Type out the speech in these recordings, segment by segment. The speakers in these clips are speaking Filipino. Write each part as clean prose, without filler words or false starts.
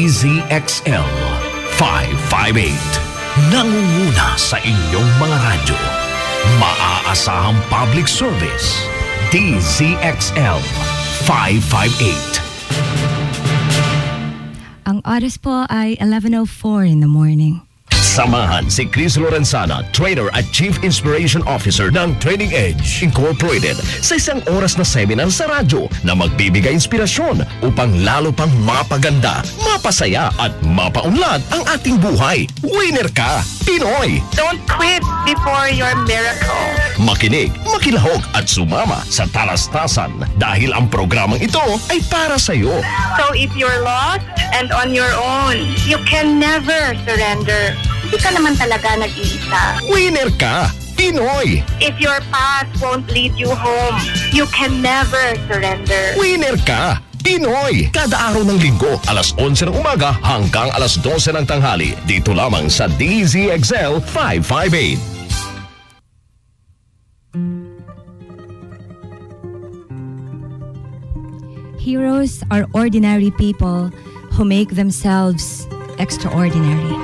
DZXL 558. Nangunguna sa inyong mga radyo. Maaasahang public service. DZXL 558. Ang oras po ay 11:04 in the morning. Samahan si Chris Lorenzana, Trainer at Chief Inspiration Officer ng Training Edge Incorporated sa isang oras na seminar sa radyo na magbibigay inspirasyon upang lalo pang mapaganda, mapasaya at mapaunlad ang ating buhay. Winner ka, Pinoy! Don't quit before your miracle. Makinig, makilahok at sumama sa talastasan dahil ang programang ito ay para sa iyo. So if you're lost and on your own, you can never surrender. Hindi ka naman talaga nag-iisa. Winner ka, Pinoy! If your path won't lead you home, you can never surrender. Winner ka, Pinoy! Kada araw ng linggo, alas 11 ng umaga hanggang alas 12 ng tanghali. Dito lamang sa DZXL 558. Heroes are ordinary people who make themselves extraordinary.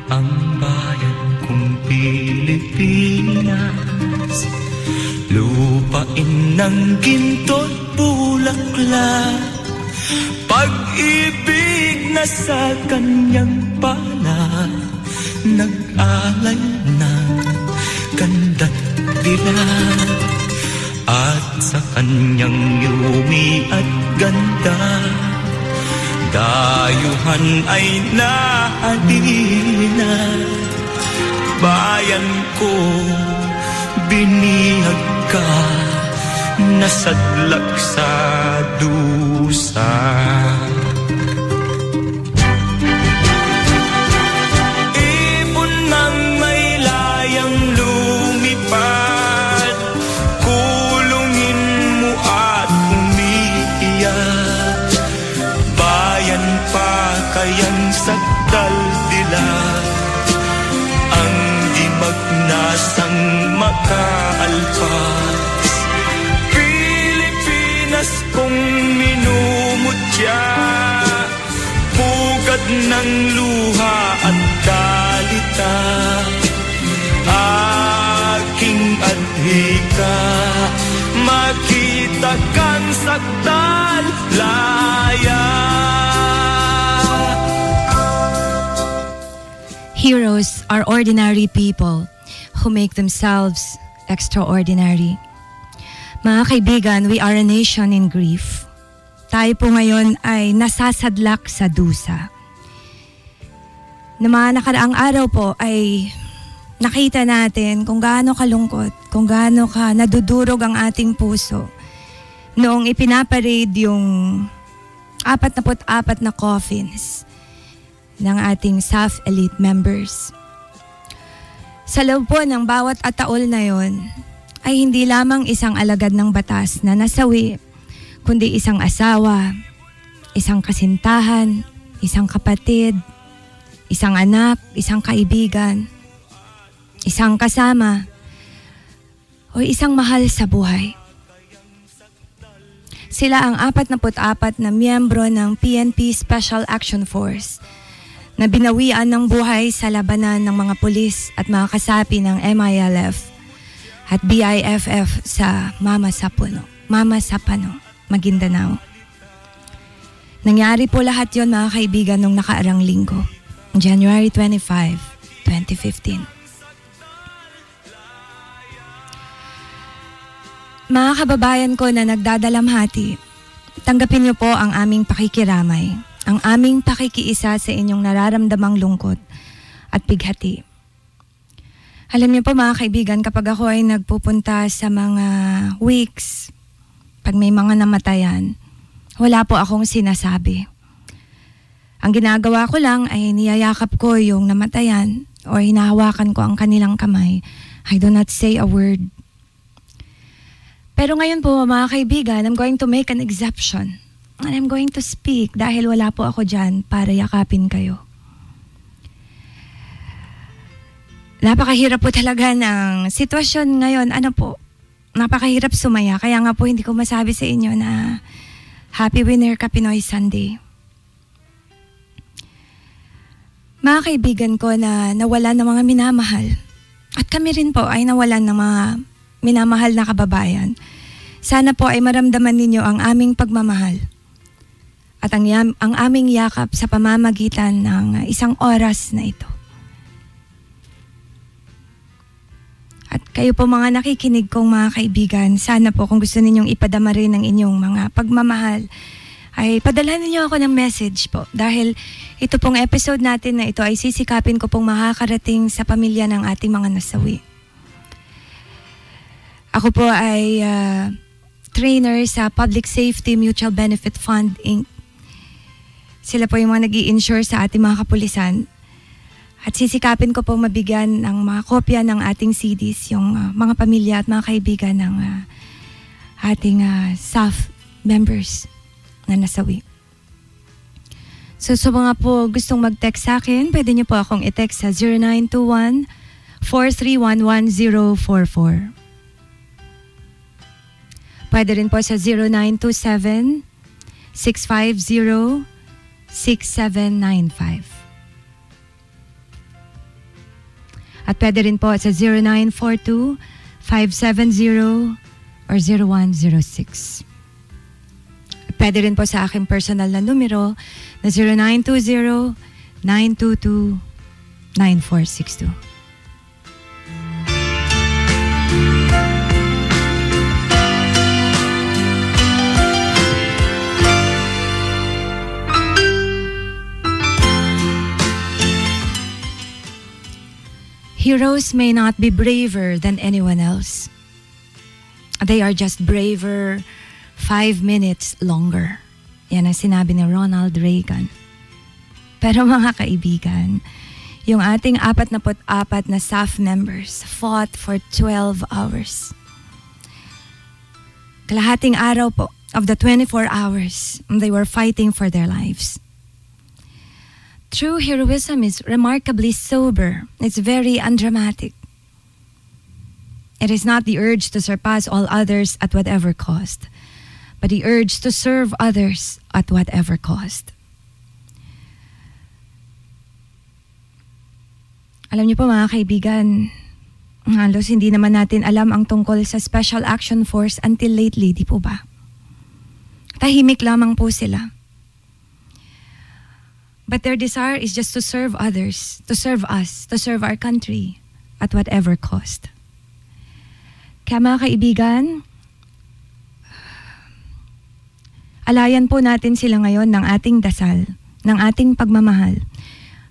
Ang bayan kong Pilipinas, lupain ng ginto't bulaklak, pag-ibig na sa kanyang pala, nag-alay ng ganda't dilag, at sa kanyang yumi at ganda, dayuhan ay nahalina. Bayan ko, binihag ka, nasadlak sa dusa. Ibon ng may layang lumipad, kulungin mo at umiiyak. Bayan pa kayang sakdal dilag, ang di magnasang makaalpas. Pilipinas kong minumutya, pugad ng luha at dalita, aking adhika, makita kang sakdal laya. Heroes are ordinary people who make themselves extraordinary. Mga kaibigan, we are a nation in grief. Tayo po ngayon ay nasasadlak sa dusa. Na mga nakaraang araw po ay nakita natin kung gaano kalungkot, kung gaano ka nadudurog ang ating puso noong ipinaparade yung 44 na coffins ng ating SAF elite members. Sa loob po ng bawat ataol na yon ay hindi lamang isang alagad ng batas na nasawi, kundi isang asawa, isang kasintahan, isang kapatid, isang anak, isang kaibigan, isang kasama, o isang mahal sa buhay. Sila ang 44 na miyembro ng PNP Special Action Force na binawian ng buhay sa labanan ng mga pulis at mga kasapi ng MILF at BIFF sa Mama Sapano, Maguindanao. Nangyari po lahat yon, mga kaibigan, nung nakaarang linggo, January 25, 2015. Mga kababayan ko na nagdadalamhati, tanggapin niyo po ang aming pakikiramay, ang aming pakikiisa sa inyong nararamdamang lungkot at bighati. Alam niyo po, mga kaibigan, kapag ako ay nagpupunta sa mga wakes, pag may mga namatayan, wala po akong sinasabi. Ang ginagawa ko lang ay niyayakap ko yung namatayan o hinahawakan ko ang kanilang kamay. I do not say a word. Pero ngayon po, mga kaibigan, I'm going to make an exception. And I'm going to speak dahil wala po ako dyan para yakapin kayo. Napakahirap po talaga ng sitwasyon ngayon. Napakahirap sumaya. Kaya nga po hindi ko masabi sa inyo na Happy Winner ka Pinoy Sunday. Mga kaibigan ko na nawalan ng mga minamahal, at kami rin po ay nawalan ng mga minamahal na kababayan, sana po ay maramdaman ninyo ang aming pagmamahal at ang aming yakap sa pamamagitan ng isang oras na ito. At kayo po mga nakikinig kong mga kaibigan, sana po kung gusto ninyong ipadama rin ang inyong mga pagmamahal, ay padalhan niyo ako ng message po. Dahil ito pong episode natin na ito ay sisikapin ko pong makakarating sa pamilya ng ating mga nasawi. Ako po ay trainer sa Public Safety Mutual Benefit Fund, Inc. Sila po yung mga nag-i-insure sa ating mga kapulisan. At sisikapin ko po mabigyan ng mga kopya ng ating CDs, yung mga pamilya at mga kaibigan ng ating staff members na nasawi. So sa mga po gustong mag-text sa akin, pwede niyo po akong i-text sa 0921-431-1044. Pwede rin po sa 0927-650-6795. At pwede rin po sa 0942-570 or 0106. Pwede rin po sa aking personal na numero na 0920-922-9462. Heroes may not be braver than anyone else. They are just braver 5 minutes longer. Yan ang sinabi ni Ronald Reagan. Pero mga kaibigan, yung ating 44 na staff members fought for 12 hours. Kalahating araw po of the 24 hours, they were fighting for their lives. True heroism is remarkably sober. It's very undramatic. It is not the urge to surpass all others at whatever cost, but the urge to serve others at whatever cost. Alam niyo po mga kaibigan, halos hindi naman natin alam ang tungkol sa Special Action Force until lately, di po ba? Tahimik lamang po sila. But their desire is just to serve others, to serve us, to serve our country at whatever cost. Kaya mga kaibigan, alayan po natin sila ngayon ng ating dasal, ng ating pagmamahal.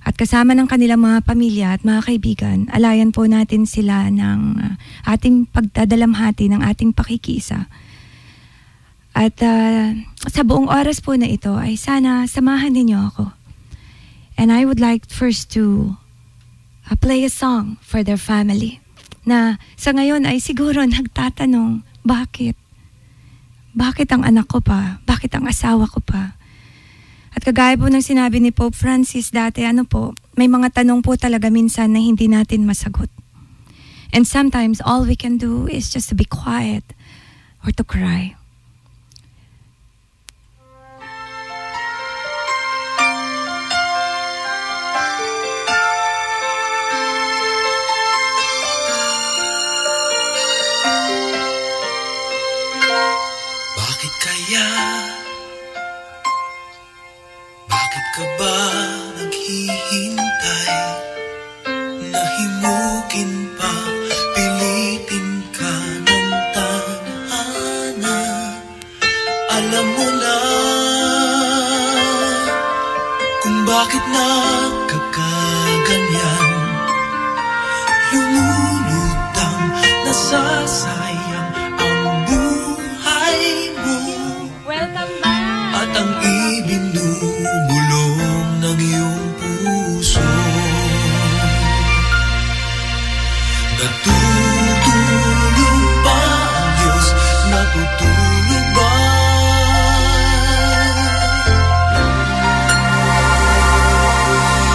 At kasama ng kanilang mga pamilya at mga kaibigan, alayan po natin sila ng ating pagdadalamhati, ng ating pakikiisa. At sa buong oras po na ito ay sana samahan ninyo ako. And I would like first to play a song for their family na sa ngayon ay siguro nagtatanong, bakit? Bakit ang anak ko pa? Bakit ang asawa ko pa? At kagaya po ng sinabi ni Pope Francis dati, may mga tanong po talaga minsan na hindi natin masagot. And sometimes all we can do is just to be quiet or to cry. Bakit ka ba naghihintay? Nahimukin pa, pilitin ka ng tadhana. Alam mo na kung bakit nagkakaganyan. Lumulutang, nasasayang ang buhay mo. Welcome back! At ang ibinubulong ng iyong puso. Natutulog ba ang Diyos? Natutulog ba?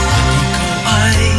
At ikaw ay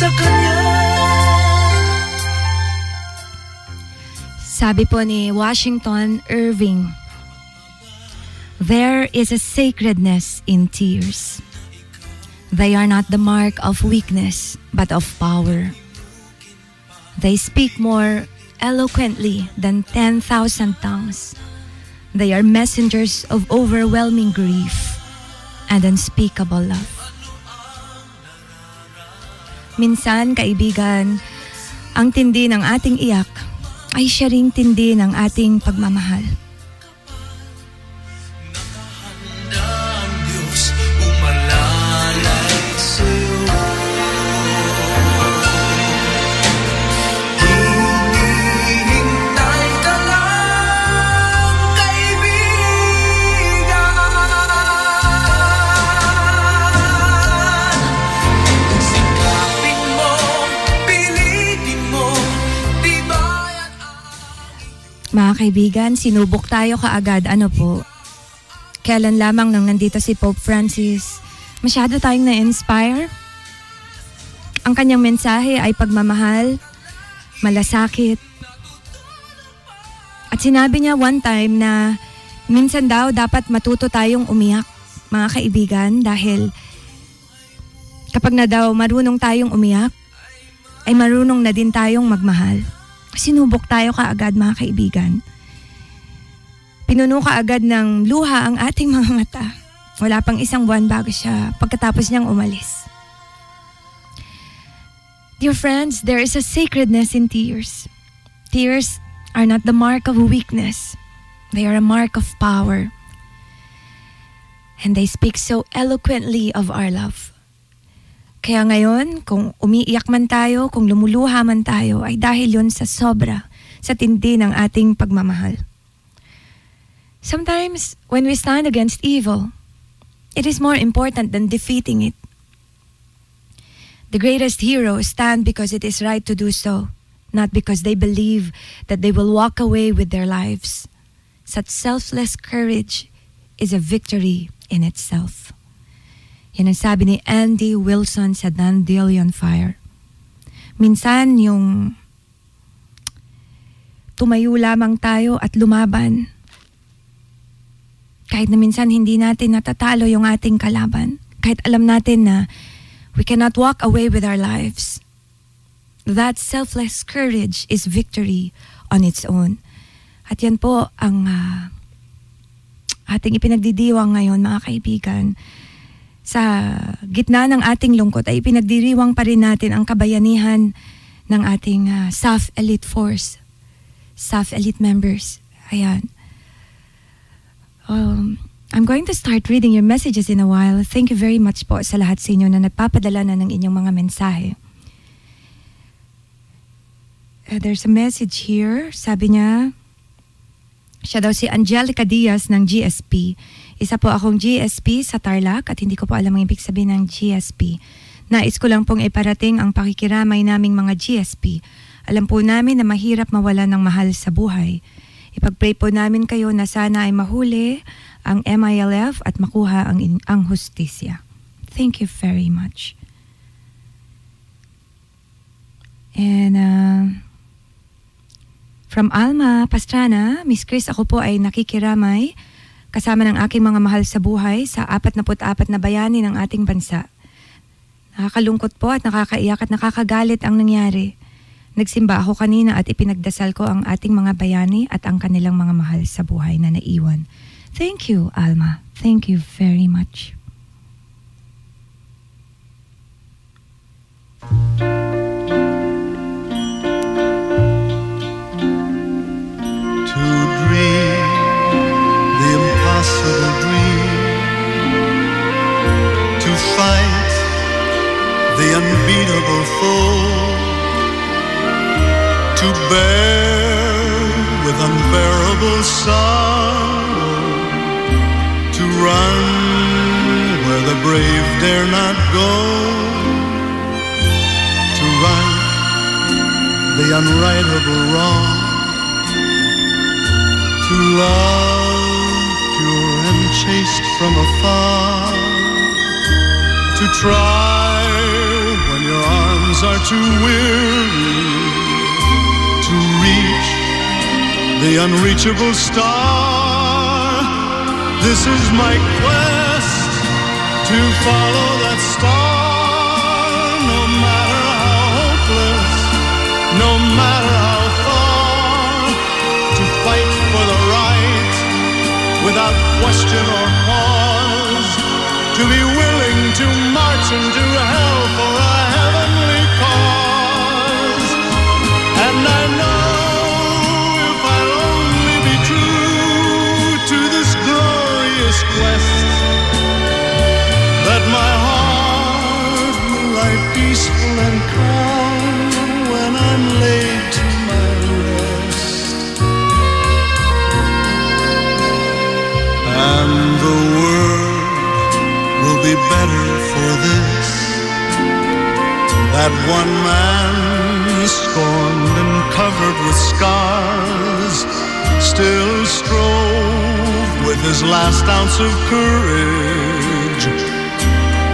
sa kanya. Sabi po ni Washington Irving, there is a sacredness in tears. They are not the mark of weakness, but of power. They speak more eloquently than 10,000 tongues. They are messengers of overwhelming grief and unspeakable love. Minsan, kaibigan, ang tindi ng ating iyak ay siya ring tindi ng ating pagmamahal. Nakahanda ang Diyos umalalay sa'yo. Hinihintay ka lang, kaibigan. Sikapin mo, pilitin mo, di ba yan Mga kaibigan, sinubok tayo kaagad. Ano po? Kailan lamang nang nandito si Pope Francis, masyado tayong na-inspire. Ang kanyang mensahe ay pagmamahal, malasakit. At sinabi niya one time na minsan daw dapat matuto tayong umiyak, mga kaibigan, dahil kapag na daw marunong tayong umiyak, ay marunong na din tayong magmahal. Sinubok tayo kaagad, mga kaibigan. Pinuno kaagad ng luha ang ating mga mata. Wala pang isang buwan bago siya pagkatapos niyang umalis. Dear friends, there is a sacredness in tears. Tears are not the mark of weakness. They are a mark of power. And they speak so eloquently of our love. Kaya ngayon, kung umiiyak man tayo, kung lumuluha man tayo, ay dahil yun sa sobra, sa tindi ng ating pagmamahal. Sometimes, when we stand against evil, it is more important than defeating it. The greatest heroes stand because it is right to do so, not because they believe that they will walk away with their lives. Such selfless courage is a victory in itself. Yan ang sabi ni Andy Wilson sa Dandelion Fire. Minsan yung tumayo lamang tayo at lumaban. Kahit na minsan hindi natin natatalo yung ating kalaban. Kahit alam natin na we cannot walk away with our lives. That selfless courage is victory on its own. At yan po ang ating ipinagdidiwang ngayon, mga kaibigan. Sa gitna ng ating lungkot ay ipinagdiriwang pa rin natin ang kabayanihan ng ating SAF Elite Force, SAF Elite members. Ayan. I'm going to start reading your messages in a while. Thank you very much po sa lahat sa inyo na nagpapadala na ng inyong mga mensahe. There's a message here. Sabi niya, siya daw si Angelica Diaz ng GSP. Isa po akong GSP sa Tarlac at hindi ko po alam ang ibig sabihin ng GSP. Nais ko lang pong iparating ang pakikiramay naming mga GSP. Alam po namin na mahirap mawala ng mahal sa buhay. Ipag-pray po namin kayo na sana ay mahuli ang MILF at makuha ang hustisya. Thank you very much. And from Alma Pastrana, Miss Chris, ako po ay nakikiramay kasama ng aking mga mahal sa buhay sa 44 na bayani ng ating bansa. Nakakalungkot po at nakakaiyak at nakakagalit ang nangyari. Nagsimba ako kanina at ipinagdasal ko ang ating mga bayani at ang kanilang mga mahal sa buhay na naiwan. Thank you, Alma. Thank you very much. To dream the impossible dream, to fight the unbeatable foe, to bear with unbearable sorrow, to run where the brave dare not go, to right the unrightable wrong, to love pure and chaste from afar, to try when your arms are too weary to reach the unreachable star. This is my quest to follow that star. No matter how hopeless, no matter how far, to fight for the right without question or pause, to be willing to march into hell for a heavenly cause. And I know if I'll only be true to this glorious quest, that my heart will lie peaceful and calm when I'm laid to my rest. And the world will be better for this, that one man scorned and covered with scars still strove with his last ounce of courage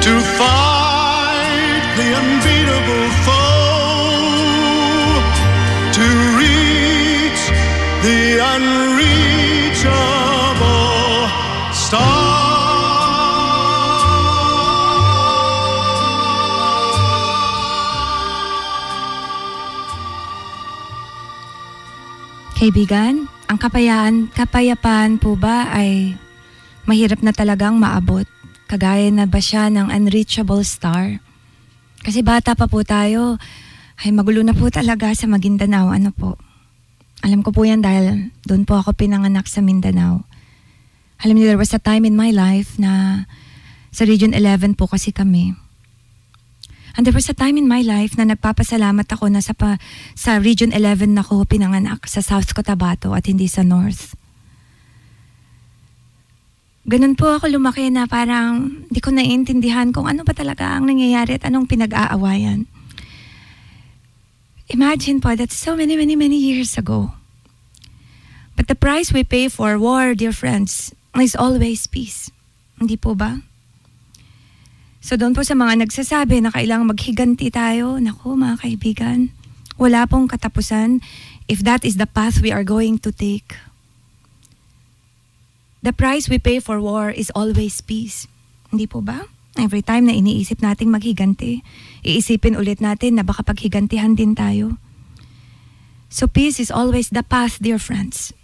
to fight the unbeatable foe, to reach the unreachable star. Kaibigan, ang kapayapaan po ba ay mahirap na talagang maabot? Kagaya na ba siya ng unreachable star? Kasi bata pa po tayo, ay magulo na po talaga sa Maguindanao. Ano po? Alam ko po yan dahil doon po ako pinanganak sa Mindanao. Alam niyo, there was a time in my life na sa Region 11 po kasi kami. And there was a time in my life na nagpapasalamat ako na sa Region 11 ako pinanganak, sa South Cotabato at hindi sa North. Ganun po ako lumaki na parang di ko naiintindihan kung ano pa talaga ang nangyayari at anong pinag-aawayan. Imagine po, that's so many years ago. But the price we pay for war, dear friends, is always peace. Hindi po ba? So doon po sa mga nagsasabi na kailangang maghiganti tayo, naku mga kaibigan, wala pong katapusan if that is the path we are going to take. The price we pay for war is always peace. Hindi po ba? Every time na iniisip nating maghiganti, iisipin ulit natin na baka paghigantihan din tayo. So peace is always the path, dear friends.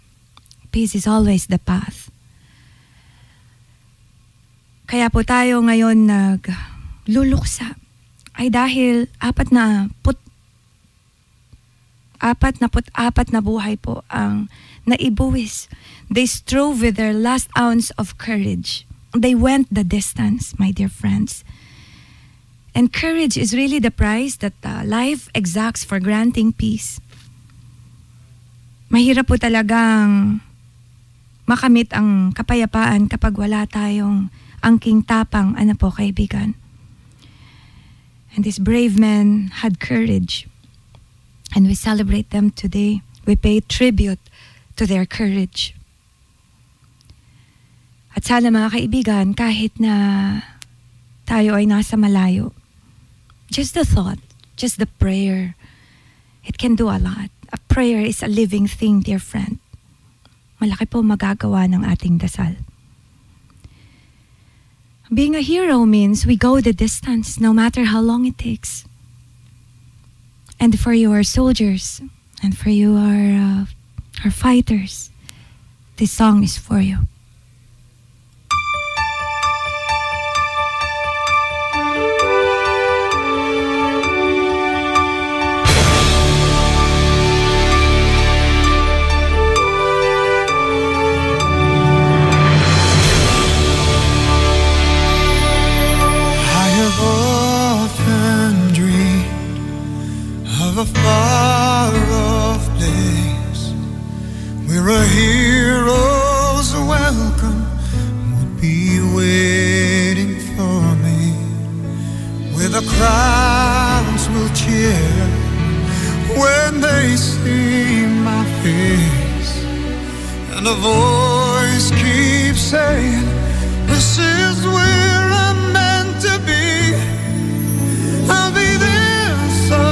Peace is always the path. Kaya po tayo ngayon nagluluksa ay dahil 44 na buhay po ang naibuwis. They strove with their last ounce of courage. They went the distance, my dear friends. And courage is really the price that life exacts for granting peace. Mahirap po talagang makamit ang kapayapaan kapag wala tayong angking tapang, ano po kaibigan. And these brave men had courage. And we celebrate them today. We pay tribute to their courage. At sana mga kaibigan, kahit na tayo ay nasa malayo, just the thought, just the prayer, it can do a lot. A prayer is a living thing, dear friend. Malaki po magagawa ng ating dasal. Being a hero means we go the distance no matter how long it takes. And for your soldiers and for your fighters, this song is for you. A far-off place where a hero's welcome would be waiting for me, where the crowds will cheer when they see my face, and a voice keeps saying, "This is where I'm meant to be. I'll be there so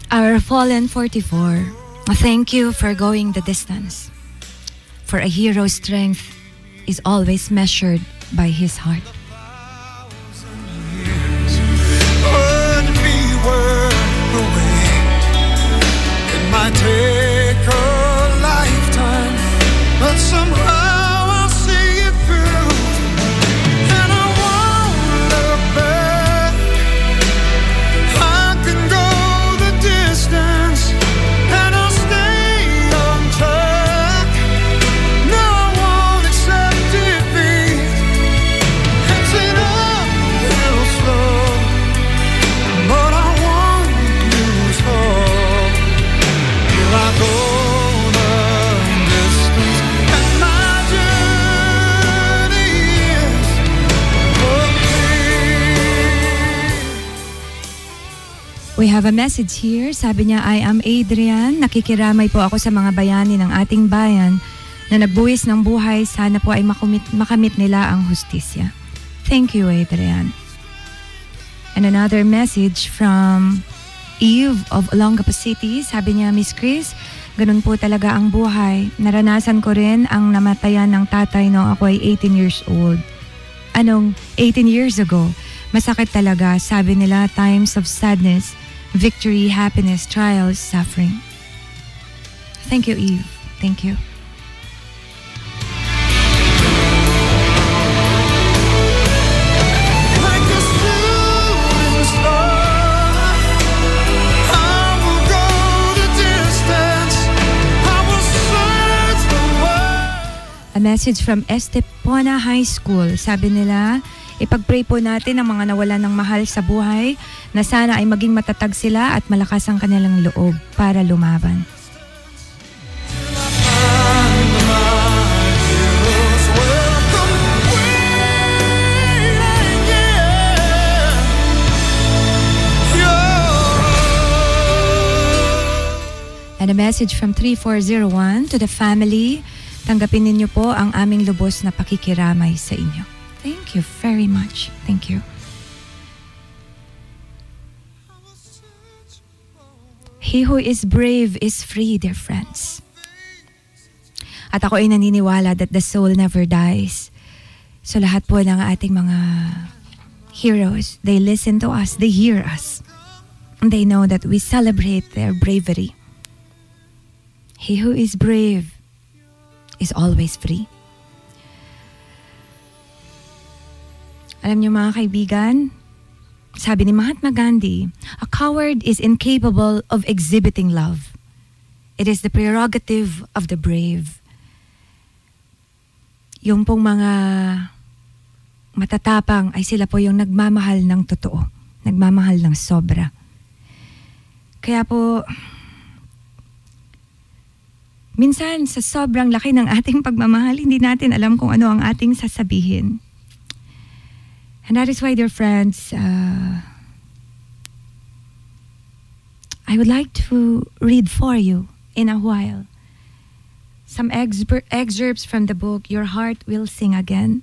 Our fallen 44, thank you for going the distance. For a hero's strength is always measured by his heart. Would be worth the wait. It might take a lifetime, but somehow I'll see it through. And I won't look back. I can go the distance, and I'll stay on track. No, I won't accept defeat. It's an uphill slow, but I won't lose hope. Will I go the distance, and my journey is complete. We have a message here. Sabi niya, I am Adrian. Nakikiramay po ako sa mga bayani ng ating bayan na nagbuwis ng buhay. Sana po ay makamit nila ang hustisya. Thank you, Adrian. And another message from Eve of Olongapo City. Sabi niya, Miss Chris, ganun po talaga ang buhay. Naranasan ko rin ang namatayan ng tatay nung ako ay 18 years old. 18 years ago? Masakit talaga. Sabi nila, times of sadness, victory, happiness, trials, suffering. Thank you, Eve. Thank you. Like a shooting star, I will go the distance. I will search the world. A message from Estepona High School. Sabi nila, ipag-pray po natin ang mga nawalan ng mahal sa buhay na sana ay maging matatag sila at malakas ang kanilang loob para lumaban. And a message from 3401 to the family. Tanggapin ninyo po ang aming lubos na pakikiramay sa inyo. Thank you very much. Thank you. He who is brave is free, dear friends. At ako ay naniniwala that the soul never dies. So lahat po ng ating mga heroes, they listen to us, they hear us. And they know that we celebrate their bravery. He who is brave is always free. Alam niyo mga kaibigan, sabi ni Mahatma Gandhi, a coward is incapable of exhibiting love. It is the prerogative of the brave. Yung pong mga matatapang ay sila po yung nagmamahal ng totoo, nagmamahal ng sobra. Kaya po, minsan sa sobrang laki ng ating pagmamahal, hindi natin alam kung ano ang ating sasabihin. And that is why, dear friends, I would like to read for you in a while some excerpts from the book Your Heart Will Sing Again.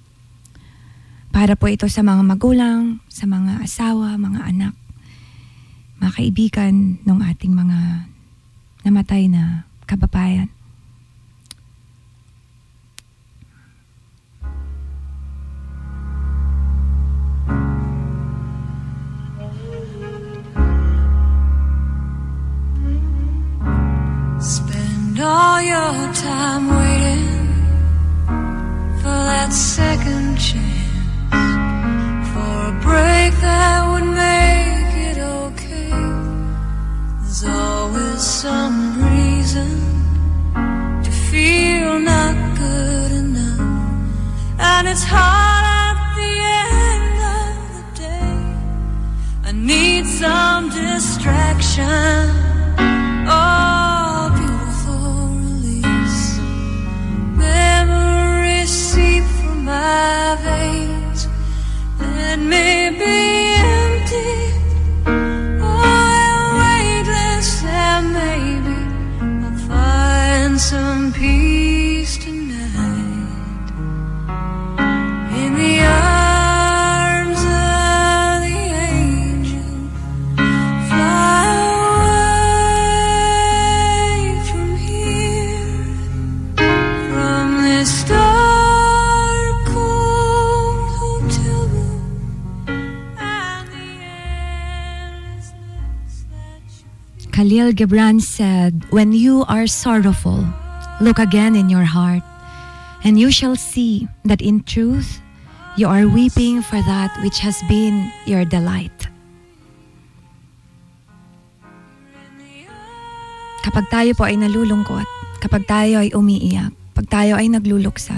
Para po ito sa mga magulang, sa mga asawa, mga anak, mga kaibigan ng ating mga namatay na kababayan. Spend all your time waiting for that second chance, for a break that would make it okay. There's always some reason to feel not good enough, and it's hard at the end of the day. I need some distraction. Oh, beautiful release. Memories seep from my veins. Let me be empty. Oh, weightless, and maybe I'll find some peace tonight. In the arms of the angel, fly away. Khalil Gibran said, "When you are sorrowful, look again in your heart, and you shall see that in truth, you are weeping for that which has been your delight." Kapag tayo po ay nalulungkot, kapag tayo ay umiiyak, pag tayo ay nagluluksa,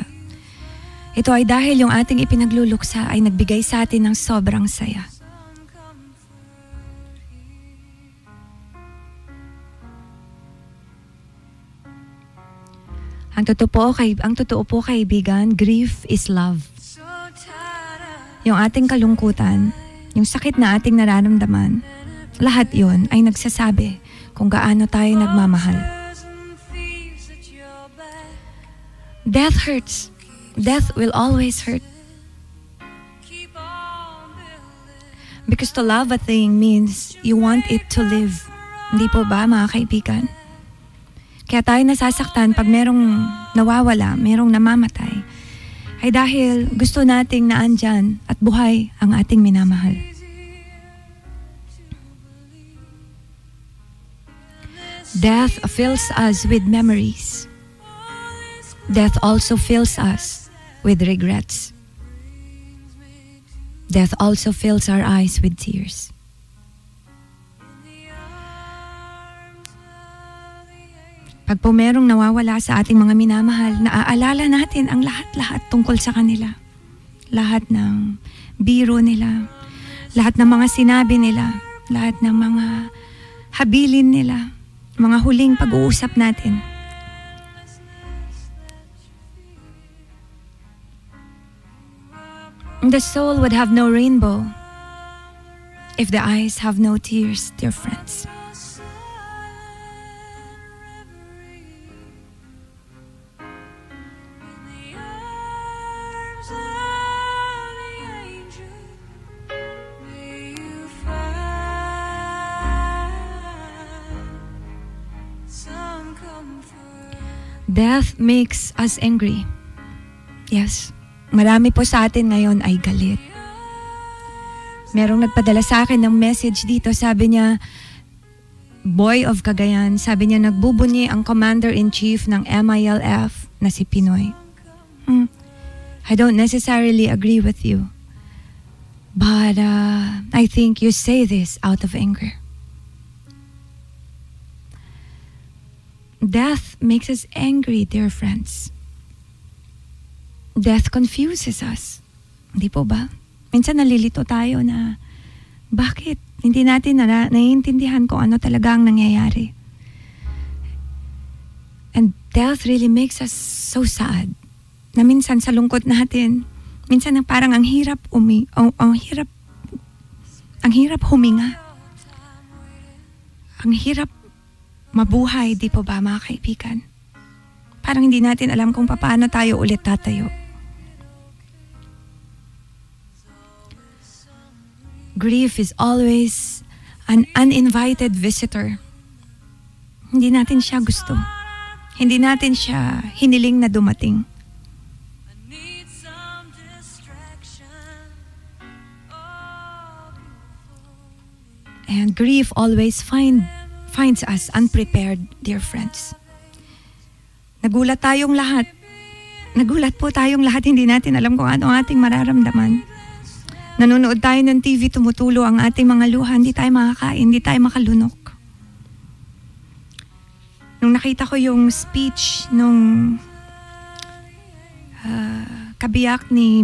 ito ay dahil yung ating ipinagluluksa ay nagbigay sa atin ng sobrang saya. Ang totoo po kaibigan, grief is love. Yung ating kalungkutan, yung sakit na ating nararamdaman, lahat yon ay nagsasabi kung gaano tayo nagmamahal. Death hurts. Death will always hurt. Because to love a thing means you want it to live. Hindi po ba, mga kaibigan? Kaya tayo nasasaktan pag merong nawawala, merong namamatay, ay dahil gusto nating naandyan at buhay ang ating minamahal. Death fills us with memories. Death also fills us with regrets. Death also fills our eyes with tears. Pag po merong nawawala sa ating mga minamahal, naaalala natin ang lahat-lahat tungkol sa kanila. Lahat ng biro nila, lahat ng mga sinabi nila, lahat ng mga habilin nila, mga huling pag-uusap natin. The soul would have no rainbow if the eyes have no tears, dear friends. Death makes us angry. Yes. Marami po sa atin ngayon ay galit. Merong nagpadala sa akin ng message dito. Sabi niya, Boy of Cagayan, sabi niya, nagbubunyi ang Commander-in-Chief ng MILF na si Pinoy. I don't necessarily agree with you. But I think you say this out of anger. Death makes us angry, dear friends. Death confuses us. Hindi po ba? Minsan nalilito tayo na bakit hindi natin naiintindihan kung ano talaga ang nangyayari. And death really makes us so sad. Na minsan sa lungkot natin, minsan parang ang hirap huminga. Ang hirap mabuhay, di po ba, mga kaibigan? Parang hindi natin alam kung paano tayo ulit tatayo. Grief is always an uninvited visitor. Hindi natin siya gusto. Hindi natin siya hiniling na dumating. And grief always finds us unprepared, dear friends. Nagulat tayong lahat. Nagulat po tayong lahat. Hindi natin alam kung ano ang ating mararamdaman. Nanonood tayo ng TV, tumutulo ang ating mga luha. Hindi tayo makakain, hindi tayo makalunok. Nung nakita ko yung speech nung kabiyak ni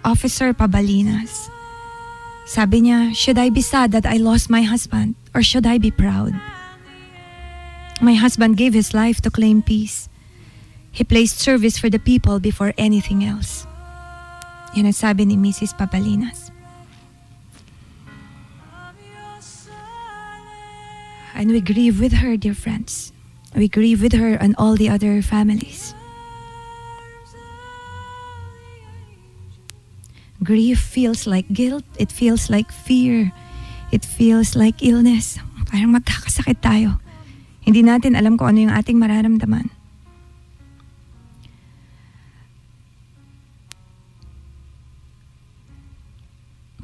Officer Pabalinas, sabi niya, should I be sad that I lost my husband or should I be proud? My husband gave his life to claim peace. He placed service for the people before anything else. Yan ang sabi ni Mrs. Pabalinas. And we grieve with her, dear friends. We grieve with her and all the other families. Grief feels like guilt. It feels like fear. It feels like illness. Parang magkakasakit tayo. Hindi natin alam kung ano yung ating mararamdaman.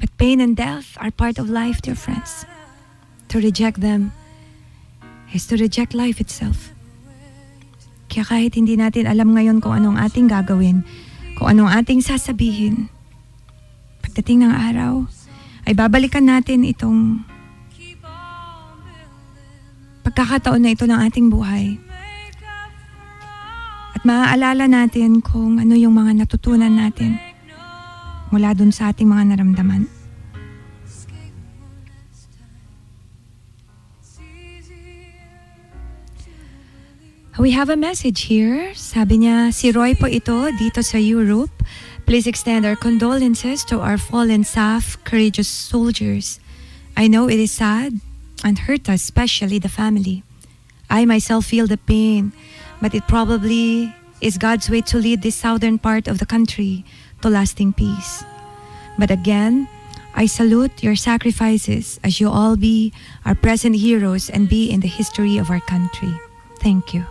But pain and death are part of life, dear friends. To reject them is to reject life itself. Kaya kahit hindi natin alam ngayon kung anong ating gagawin, kung anong ating sasabihin, pagdating ng araw, ay babalikan natin itong pagkakataon na ito ng ating buhay. At maaalala natin kung ano yung mga natutunan natin mula dun sa ating mga naramdaman. We have a message here. Sabi niya, si Roy po ito dito sa Europe. Please extend our condolences to our fallen SAF courageous soldiers. I know it is sad and hurt us, especially the family. I myself feel the pain, but it probably is God's way to lead this southern part of the country to lasting peace. But again, I salute your sacrifices as you all be our present heroes and be in the history of our country. Thank you.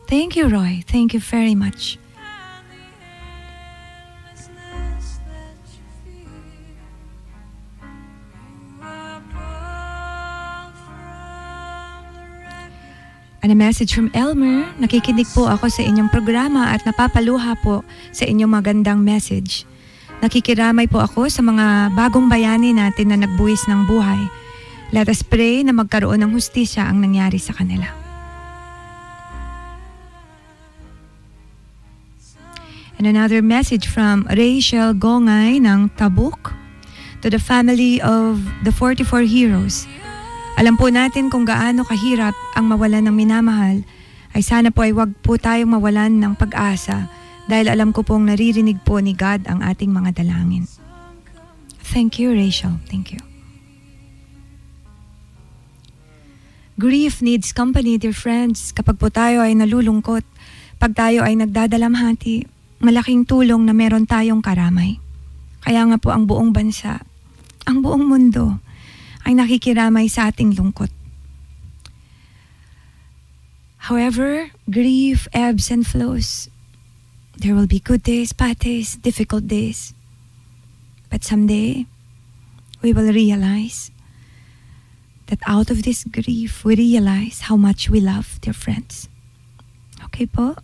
Thank you, Roy. Thank you very much. And a message from Elmer, nakikinig po ako sa inyong programa at napapaluha po sa inyong magandang message. Nakikiramay po ako sa mga bagong bayani natin na nagbuwis ng buhay. Let us pray na magkaroon ng hustisya ang nangyari sa kanila. And another message from Rachel Gongay ng Tabuk to the family of the 44 heroes. Alam po natin kung gaano kahirap ang mawalan ng minamahal, ay sana po ay wag po tayong mawalan ng pag-asa dahil alam ko pong naririnig po ni God ang ating mga dalangin. Thank you, Rachel. Thank you. Grief needs company, dear friends. Kapag po tayo ay nalulungkot, pag tayo ay nagdadalamhati, malaking tulong na meron tayong karamay. Kaya nga po ang buong bansa, ang buong mundo, ay nakikiramay sa ating lungkot. However, grief ebbs and flows. There will be good days, bad days, difficult days. But someday, we will realize that out of this grief, we realize how much we love, dear friends. Okay po?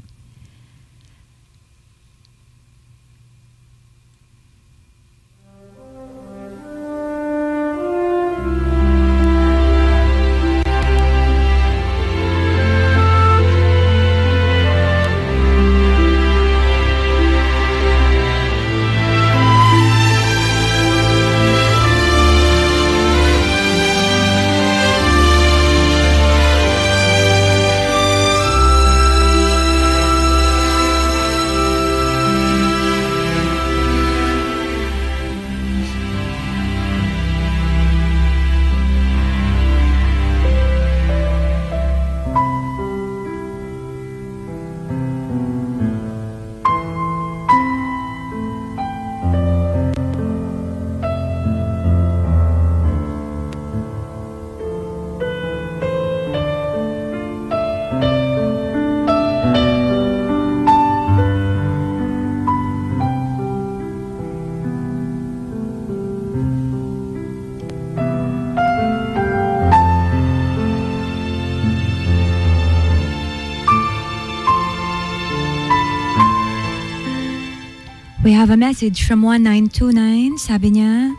We have a message from 1929. Sabi niya,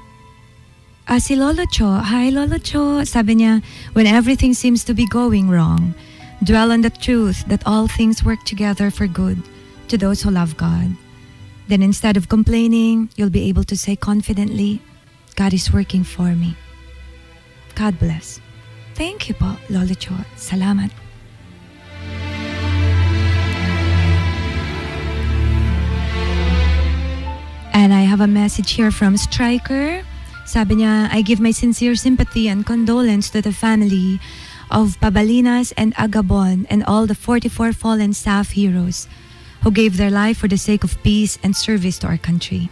si Lolo Cho. Hi, Lolo Cho. Sabi niya, when everything seems to be going wrong, dwell on the truth that all things work together for good to those who love God. Then instead of complaining, you'll be able to say confidently, God is working for me. God bless. Thank you po, Lolo Cho. Salamat. And I have a message here from Striker. Sabi niya, I give my sincere sympathy and condolence to the family of Pabalinas and Agabon and all the 44 fallen staff heroes who gave their life for the sake of peace and service to our country.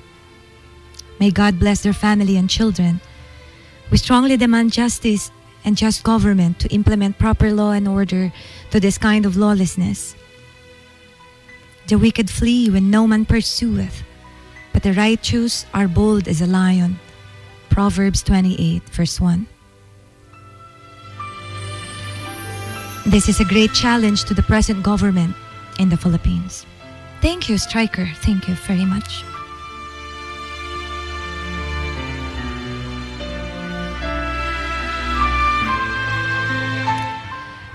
May God bless their family and children. We strongly demand justice and just government to implement proper law and order to this kind of lawlessness. The wicked flee when no man pursueth, but the righteous are bold as a lion. Proverbs 28, verse 1. This is a great challenge to the present government in the Philippines. Thank you, Striker. Thank you very much.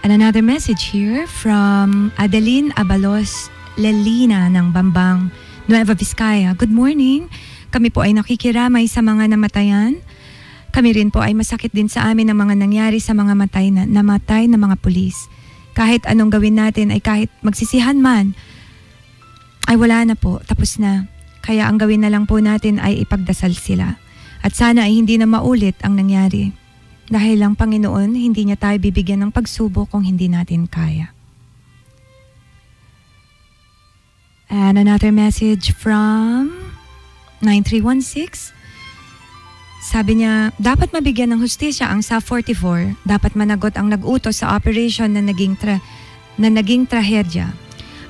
And another message here from Adeline Abalos Lelina ng Bambang, Nueva Vizcaya. Good morning. Kami po ay nakikiramay sa mga namatayan. Kami rin po ay masakit din sa amin ang mga nangyari sa mga namatay na mga pulis. Kahit anong gawin natin ay kahit magsisihan man, ay wala na po, tapos na. Kaya ang gawin na lang po natin ay ipagdasal sila. At sana ay hindi na maulit ang nangyari. Dahil ang Panginoon, hindi niya tayo bibigyan ng pagsubok kung hindi natin kaya. And another message from 9316. Sabi niya, dapat mabigyan ng hustisya ang SA 44. Dapat managot ang nag-utos sa operation na naging trahedya.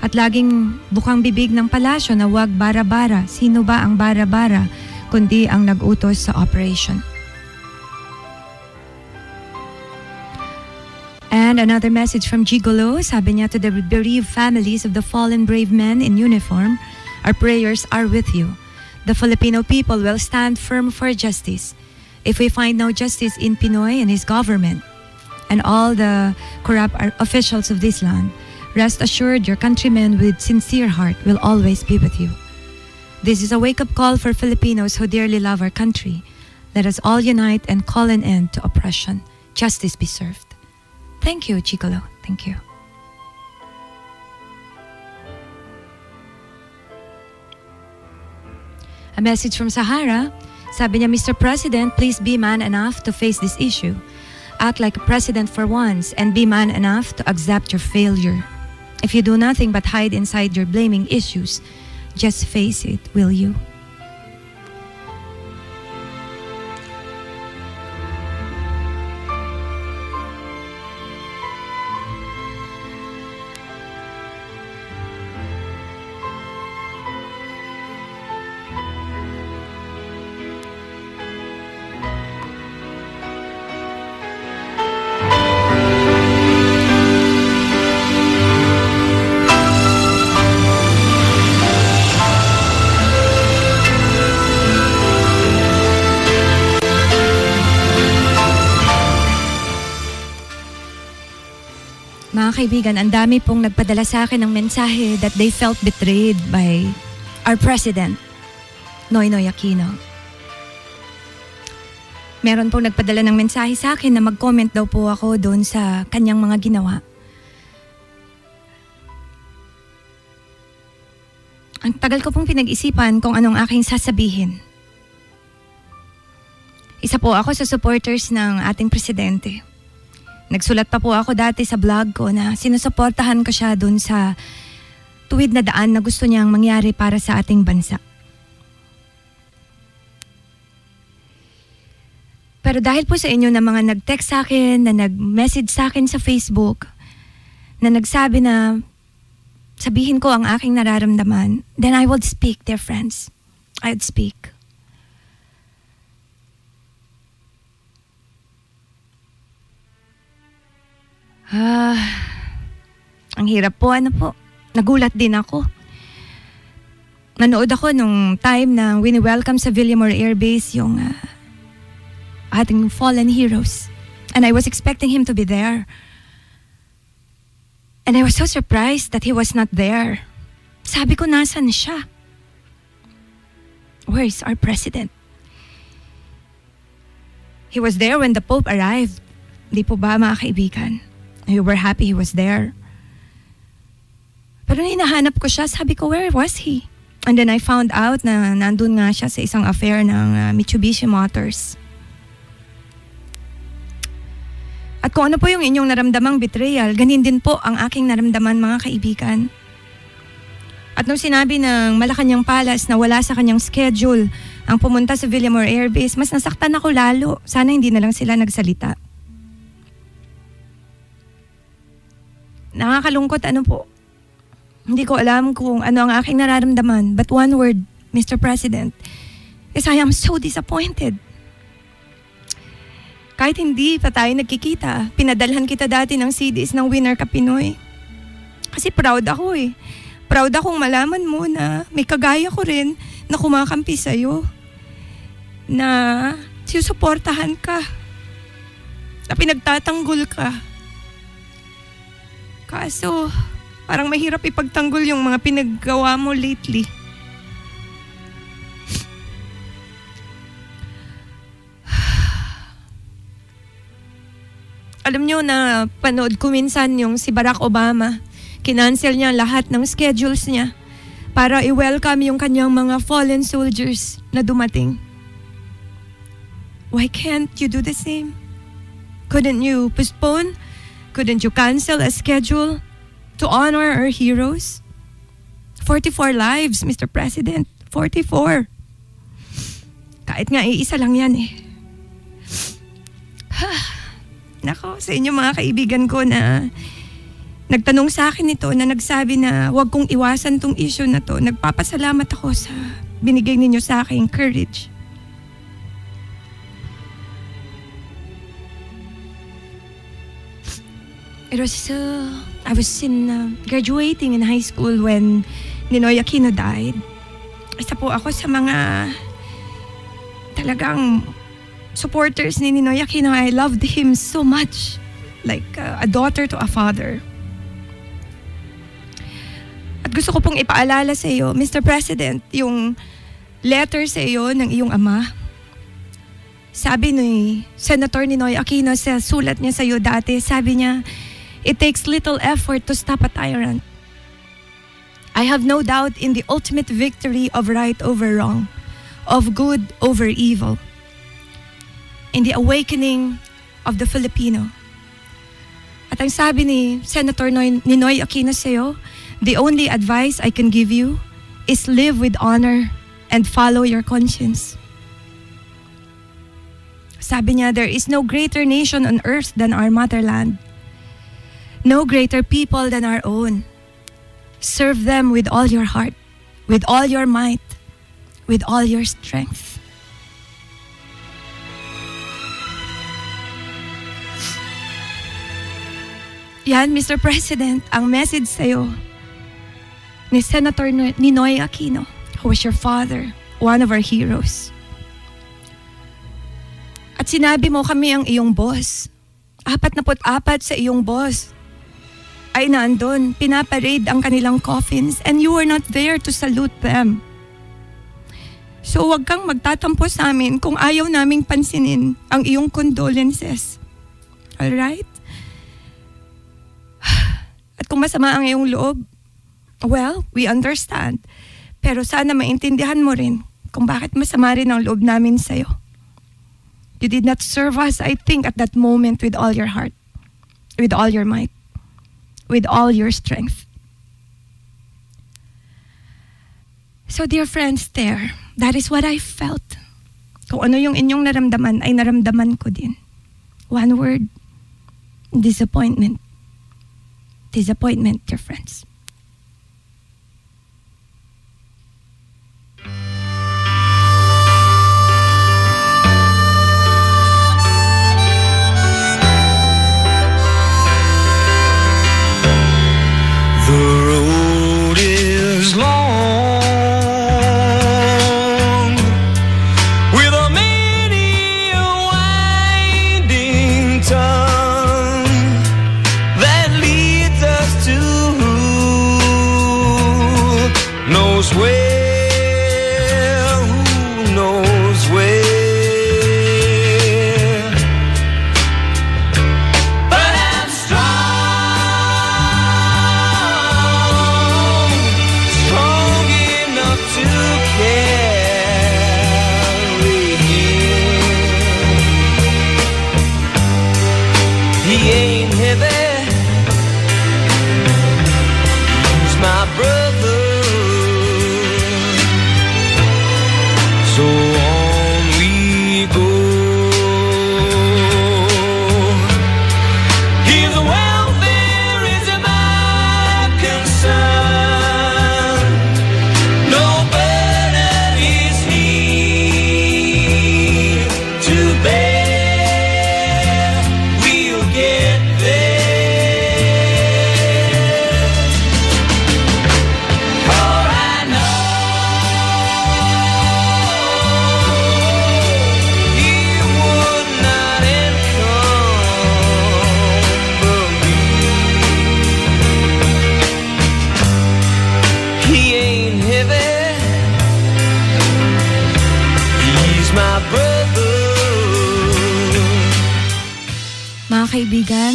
At laging bukang bibig ng palasyo na wag bara-bara. Sino ba ang bara-bara kundi ang nag-utos sa operation? And another message from Gigolo. Sabi niya, to the bereaved families of the fallen brave men in uniform, our prayers are with you. The Filipino people will stand firm for justice. If we find no justice in Pinoy and his government and all the corrupt officials of this land, rest assured your countrymen with sincere heart will always be with you. This is a wake-up call for Filipinos who dearly love our country. Let us all unite and call an end to oppression. Justice be served. Thank you, Chicolo. Thank you. A message from Sahara. Sabi niya, Mr. President, please be man enough to face this issue. Act like a president for once and be man enough to accept your failure. If you do nothing but hide inside your blaming issues, just face it, will you? Mga kaibigan, ang dami pong nagpadala sa akin ng mensahe that they felt betrayed by our President, Noynoy Aquino. Meron pong nagpadala ng mensahe sa akin na mag-comment daw po ako doon sa kanyang mga ginawa. Ang tagal ko pong pinag-isipan kung anong aking sasabihin. Isa po ako sa supporters ng ating presidente. Nagsulat pa po ako dati sa blog ko na sinusuportahan ko siya dun sa tuwid na daan na gusto niyang mangyari para sa ating bansa. Pero dahil po sa inyo na mga nag-text sa akin, na nag-message sa akin sa Facebook, na nagsabi na sabihin ko ang aking nararamdaman, then I would speak, dear friends. I would speak. Ang hirap po, nagulat din ako. Nanood ako nung time na wini-welcome sa Villamor Air Base yung ating fallen heroes. And I was expecting him to be there. And I was so surprised that he was not there. Sabi ko, nasan siya? Where is our president? He was there when the Pope arrived. Di po ba, mga kaibigan? We were happy he was there. Pero hinahanap ko siya, sabi ko, where was he? And then I found out na nandun nga siya sa isang affair ng Mitsubishi Motors. At kung ano po yung inyong naramdamang betrayal, ganin din po ang aking naramdaman, mga kaibigan. At nung sinabi ng Malacanang Palace na wala sa kanyang schedule ang pumunta sa Villamor Air Base, mas nasaktan ako lalo. Sana hindi na lang sila nagsalita. Nakakalungkot, po. Hindi ko alam kung ano ang aking nararamdaman. But one word, Mr. President, is I am so disappointed. kahit hindi pa tayo nagkikita, pinadalhan kita dati ng CDs ng Winner Ka Pinoy. Kasi proud ako eh. Proud akong malaman mo na may kagaya ko rin na kumakampi sa'yo. Na sinusuportahan ka. Na pinagtatanggol ka. Kaso, parang mahirap ipagtanggol yung mga pinaggawa mo lately. Alam nyo na panood ko minsan yung si Barack Obama. Kinancel niya lahat ng schedules niya para i-welcome yung kanyang mga fallen soldiers na dumating. Why can't you do the same? Couldn't you postpone? Couldn't you cancel a schedule to honor our heroes? 44 lives, Mr. President. 44. Kahit nga iisa lang yan eh. Nako, sa inyo mga kaibigan ko na nagtanong sa akin ito, na nagsabi na huwag kong iwasan tong issue na to. Nagpapasalamat ako sa binigay ninyo sa akin courage. I was graduating in high school when Ninoy Aquino died. Isa po ako sa mga talagang supporters ni Ninoy Aquino. I loved him so much, like a daughter to a father. At gusto ko pong ipaalala sa iyo, Mr. President, yung letter sa iyo ng iyong ama. Sabi ni Senator Ninoy Aquino sa sulat niya sa iyo dati, sabi niya, "It takes little effort to stop a tyrant. I have no doubt in the ultimate victory of right over wrong, of good over evil, in the awakening of the Filipino." At ang sabi ni Senator Ninoy Aquino sa'yo, "The only advice I can give you is live with honor and follow your conscience." Sabi niya, "There is no greater nation on earth than our motherland. No greater people than our own. Serve them with all your heart, with all your might, with all your strength." Yan, Mr. President, ang message sa'yo ni Senator Ninoy Aquino, who was your father, one of our heroes. At sinabi mo kami ang iyong boss. 44 sa iyong boss ay naandun, pinaparade ang kanilang coffins, and you were not there to salute them. So wag kang magtatampo sa amin kung ayaw naming pansinin ang iyong condolences. Alright? At kung masama ang iyong loob, well, we understand. Pero sana maintindihan mo rin kung bakit masama rin ang loob namin sa'yo. You did not serve us, I think, at that moment with all your heart, with all your might, with all your strength. So dear friends there, that is what I felt. Kung ano yung inyong naramdaman, ay naramdaman ko din. One word, disappointment. Disappointment, dear friends. The road is long, with a many winding turn that leads us to kaibigan,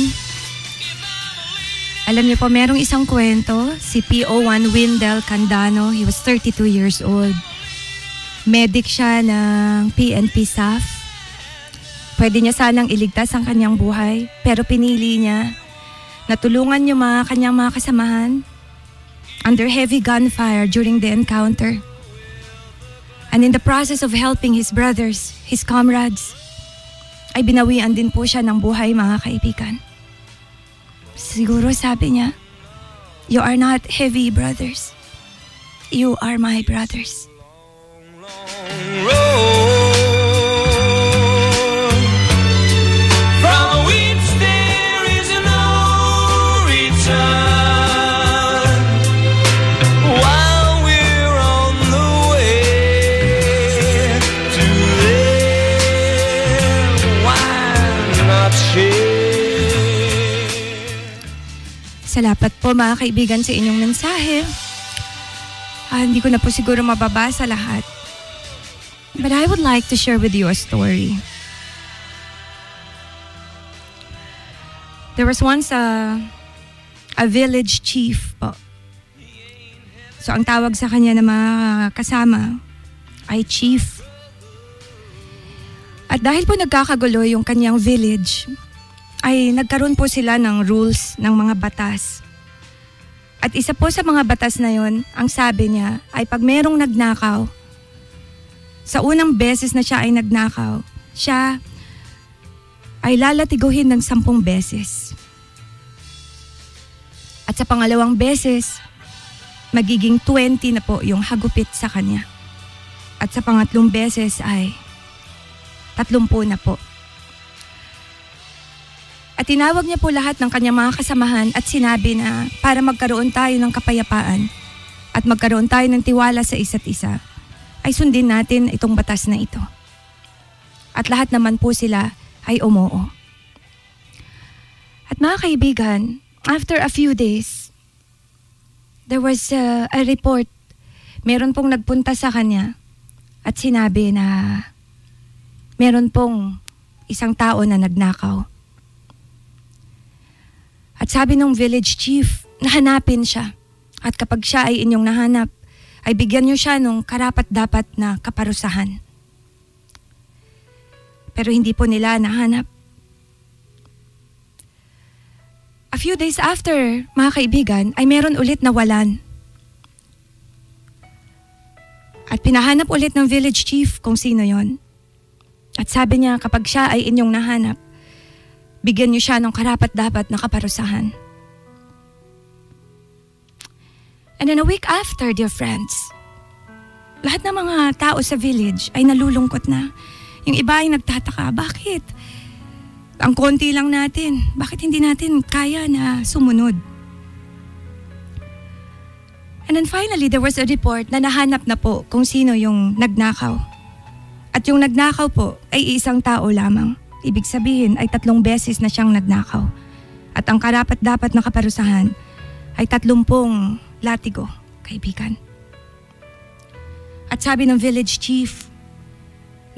alam niyo po, merong isang kwento, si PO1 Windel Candano, he was 32 years old. Medic siya ng PNP staff. Pwede niya sanang iligtas ang kanyang buhay, pero pinili niya na tulungan yung kanyang mga kasamahan under heavy gunfire during the encounter. And in the process of helping his brothers, his comrades, ay binawian din po siya ng buhay, mga kaibigan. Siguro sabi niya, "You are not heavy brothers. You are my brothers." From which there is no return. While we're on the way to there, why not share? Salamat po, mga kaibigan, sa inyong mensahe. Hindi ko na po siguro mababasa lahat. But I would like to share with you a story. There was once a village chief po. So ang tawag sa kanya na mga kasama ay chief. At dahil po nagkakagulo yung kanyang village, ay nagkaroon po sila ng rules, ng mga batas. At isa po sa mga batas na yon, ang sabi niya ay pag merong nagnakaw, sa unang beses na siya ay nagnakaw, siya ay lalatiguhin ng 10 beses. At sa pangalawang beses, magiging 20 na po yung hagupit sa kanya. At sa pangatlong beses ay 30 na po. At tinawag niya po lahat ng kanyang mga kasamahan at sinabi na para magkaroon tayo ng kapayapaan at magkaroon tayo ng tiwala sa isa't isa, ay sundin natin itong batas na ito. At lahat naman po sila ay umoo. At mga kaibigan, after a few days, there was a report. Meron pong nagpunta sa kanya at sinabi na meron pong isang tao na nagnakaw. At sabi ng village chief, nahanapin siya. At kapag siya ay inyong nahanap, ay bigyan niyo siya ng karapat-dapat na kaparusahan. Pero hindi po nila nahanap. A few days after, mga kaibigan, ay meron ulit nawalan. At pinahanap ulit ng village chief kung sino yon. At sabi niya, kapag siya ay inyong nahanap, bigyan niyo siya ng karapat-dapat na kaparusahan. And then a week after, dear friends, lahat ng mga tao sa village ay nalulungkot na. Yung iba ay nagtataka, bakit? Ang konti lang natin, bakit hindi natin kaya na sumunod? And then finally, there was a report na nahanap na po kung sino yung nagnakaw. At yung nagnakaw po ay isang tao lamang. Ibig sabihin ay 3 beses na siyang nagnakaw. At ang karapat-dapat na kaparusahan ay 30 latigo, kaibigan. At sabi ng village chief,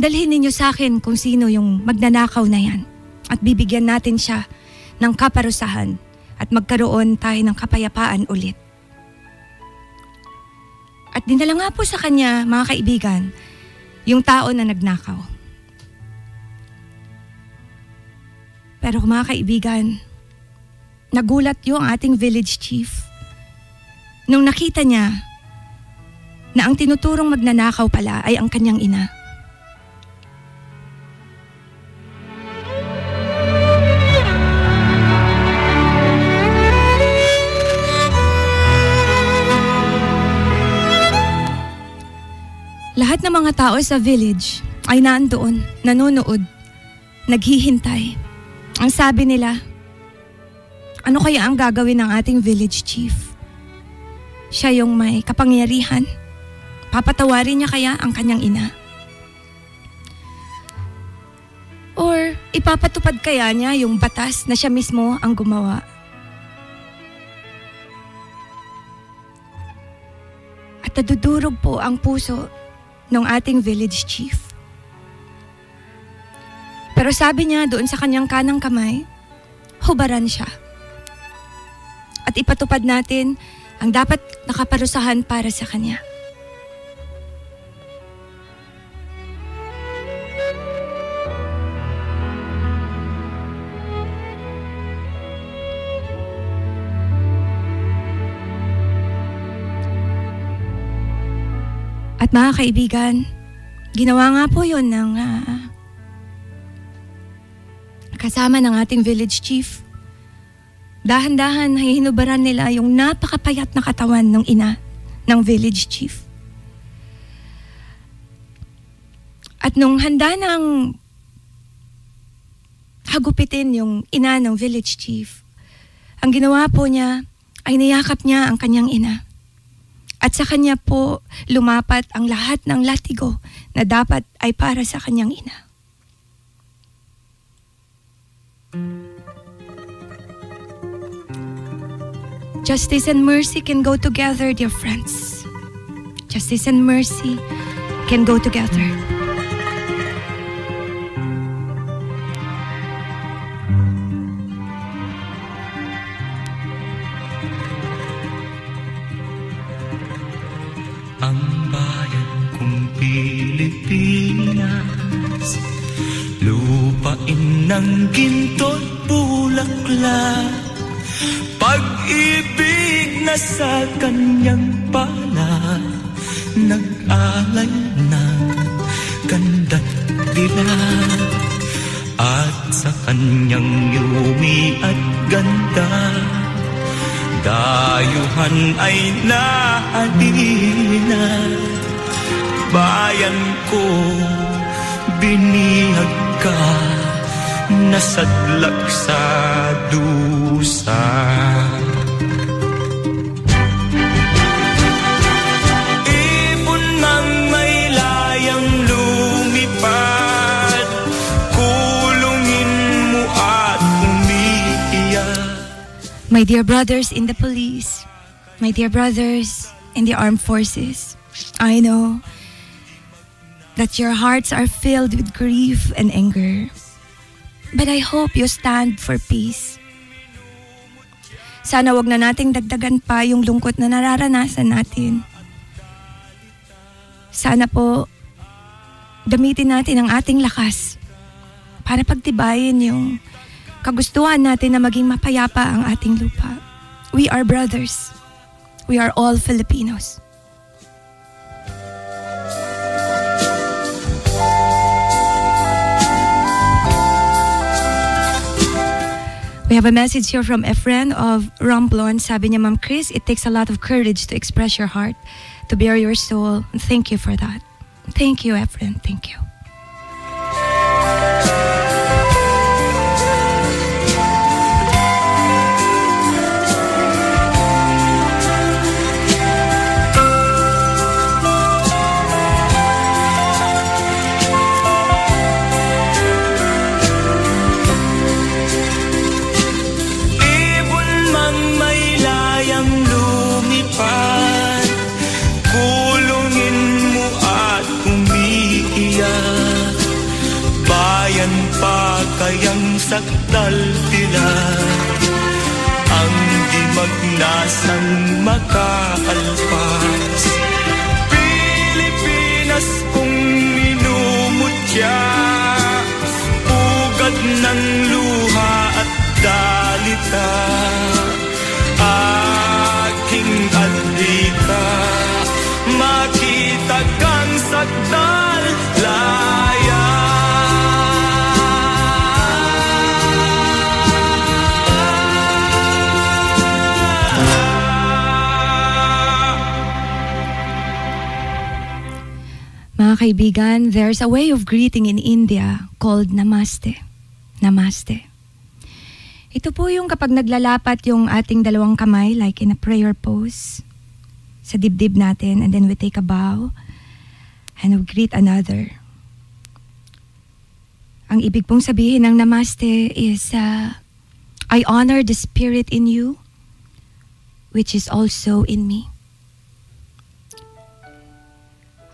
dalhin ninyo sa akin kung sino yung magnanakaw na yan. At bibigyan natin siya ng kaparusahan at magkaroon tayo ng kapayapaan ulit. At dinala nga po sa kanya, mga kaibigan, yung tao na nagnakaw. Pero mga kaibigan, nagulat yung ating village chief nung nakita niya na ang tinuturong magnanakaw pala ay ang kanyang ina. Lahat ng mga tao sa village ay naandoon, nanonood, naghihintay. Ang sabi nila, ano kaya ang gagawin ng ating village chief? Siya yung may kapangyarihan. Papatawarin niya kaya ang kanyang ina? Or ipapatupad kaya niya yung batas na siya mismo ang gumawa? At nadudurog po ang puso ng ating village chief. Pero sabi niya doon sa kanyang kanang kamay, hubaran siya. At ipatupad natin ang dapat nakaparusahan para sa kanya. At mga kaibigan, ginawa nga po yun ng kasama ng ating village chief. Dahan-dahan hinubaran nila yung napakapayat na katawan ng ina ng village chief. At nung handa ng hagupitin yung ina ng village chief, ang ginawa po niya ay niyakap niya ang kanyang ina. At sa kanya po lumapat ang lahat ng latigo na dapat ay para sa kanyang ina. Justice and mercy can go together, dear friends. Justice and mercy can go together. Ang bayan kong Pilipinas, lupain ng ginto't bulaklak, pag-ibig na sa kanyang pala, nag-alay ng ganda't dilag, at sa kanyang yumi at ganda, dayuhan ay nahalina. Bayan ko, binihag ka, nasadlak sa dusa. Ibon ng may layang lumipad, kulungin mo at umiiyak. My dear brothers in the police, my dear brothers in the armed forces, I know that your hearts are filled with grief and anger. But I hope you stand for peace. Sana wag na nating dagdagan pa yung lungkot na nararanasan natin. Sana po gamitin natin ang ating lakas para pagtibayin yung kagustuhan natin na maging mapayapa ang ating lupa. We are brothers. We are all Filipinos. We have a message here from a friend of Romblon. Sabi niya, Ma'am Chris, it takes a lot of courage to express your heart, to bare your soul. Thank you for that. Thank you, Efren. Thank you. Kayang sakdal tila ang di magnasang makaalpas. Pilipinas kung minumutya, ugad ng luha at dalita, aking adlika, makita kang sakdal laya. Mga kaibigan, there's a way of greeting in India called Namaste. Namaste. Ito po yung kapag naglalapat yung ating dalawang kamay like in a prayer pose sa dibdib natin, and then we take a bow and we greet another. Ang ibig pong sabihin ng Namaste is I honor the spirit in you which is also in me.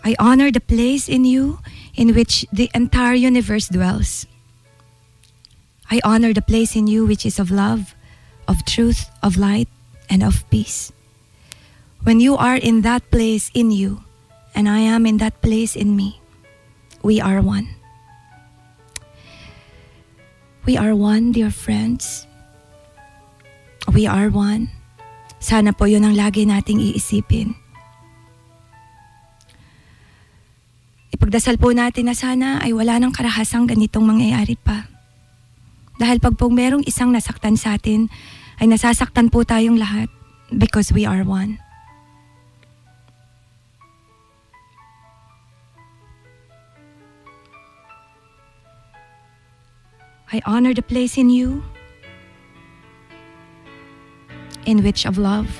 I honor the place in you in which the entire universe dwells. I honor the place in you which is of love, of truth, of light, and of peace. When you are in that place in you, and I am in that place in me, we are one. We are one, dear friends. We are one. Sana po yun ang lagi nating iisipin. Ipagdasal po natin na sana ay wala ng karahasang ganitong mangyayari pa. Dahil pag po merong isang nasaktan sa atin, ay nasasaktan po tayong lahat because we are one. I honor the place in you in which of love,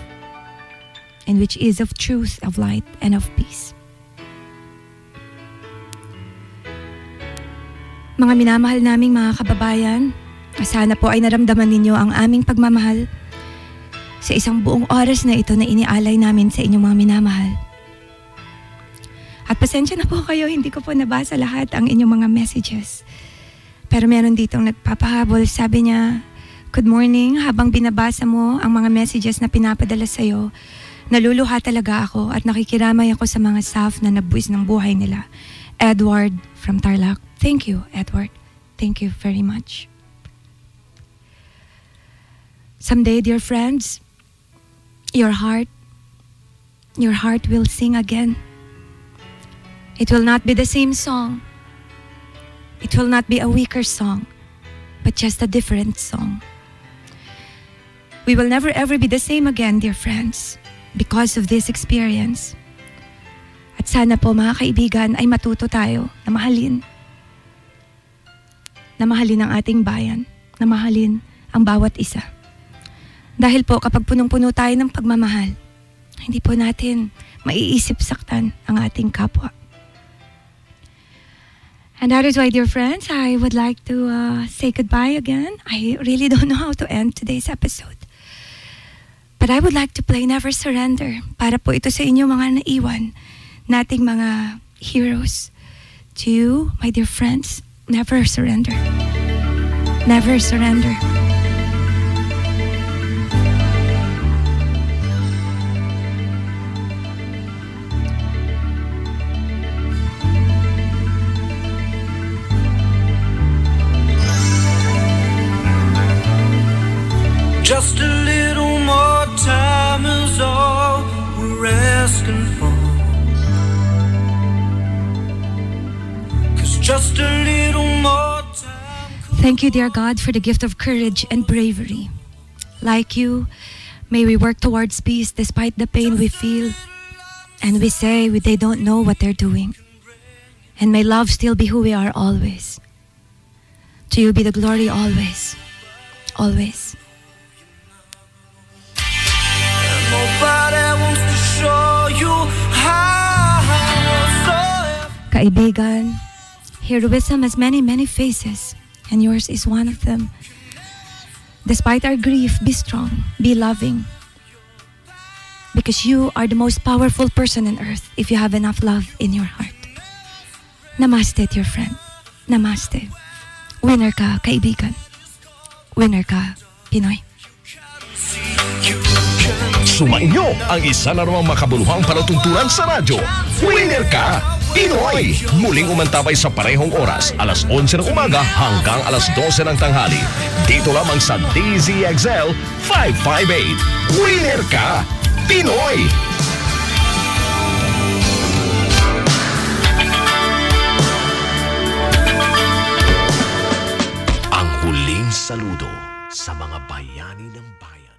in which is of truth, of light, and of peace. Mga minamahal naming mga kababayan, sana po ay naramdaman ninyo ang aming pagmamahal sa isang buong oras na ito na inialay namin sa inyong mga minamahal. At pasensya na po kayo, hindi ko po nabasa lahat ang inyong mga messages. Pero meron ditong nagpapahabol, sabi niya, "Good morning, habang binabasa mo ang mga messages na pinapadala sa'yo, naluluha talaga ako at nakikiramay ako sa mga staff na nagbuwis ng buhay nila. Edward from Tarlac." Thank you, Edward. Thank you very much. Someday, dear friends, your heart will sing again. It will not be the same song. It will not be a weaker song, but just a different song. We will never ever be the same again, dear friends, because of this experience. At sana po mga kaibigan ay matuto tayo na mahalin. Na mahalin ang ating bayan, na mahalin ang bawat isa. Dahil po kapag punong-puno tayo ng pagmamahal, hindi po natin maiisip saktan ang ating kapwa. And that is why, dear friends, I would like to say goodbye again. I really don't know how to end today's episode. But I would like to play Never Surrender para po ito sa inyo mga naiwan nating mga heroes. To you, my dear friends, never surrender. Never surrender. Just a little more time is all we're asking for. 'Cause just a little more time. Thank you, dear God, for the gift of courage and bravery. Like you, may we work towards peace despite the pain we feel. And we say they don't know what they're doing. And may love still be who we are always. To you be the glory always. Always. Nobody wants to show you how. Kaibigan, heroism has many, many faces, and yours is one of them. Despite our grief, be strong, be loving. Because you are the most powerful person on earth if you have enough love in your heart. Namaste, dear friend. Namaste. Winner ka, kaibigan. Winner ka, Pinoy. Sumainyo ang isa na namang makabuluhang palatuntunan sa radyo. Winner ka, Pinoy! Muling umantabay sa parehong oras, alas 11 ng umaga hanggang alas 12 ng tanghali. Dito lamang sa DZXL 558. Winner ka, Pinoy! Ang huling saludo sa mga bayani ng bayan.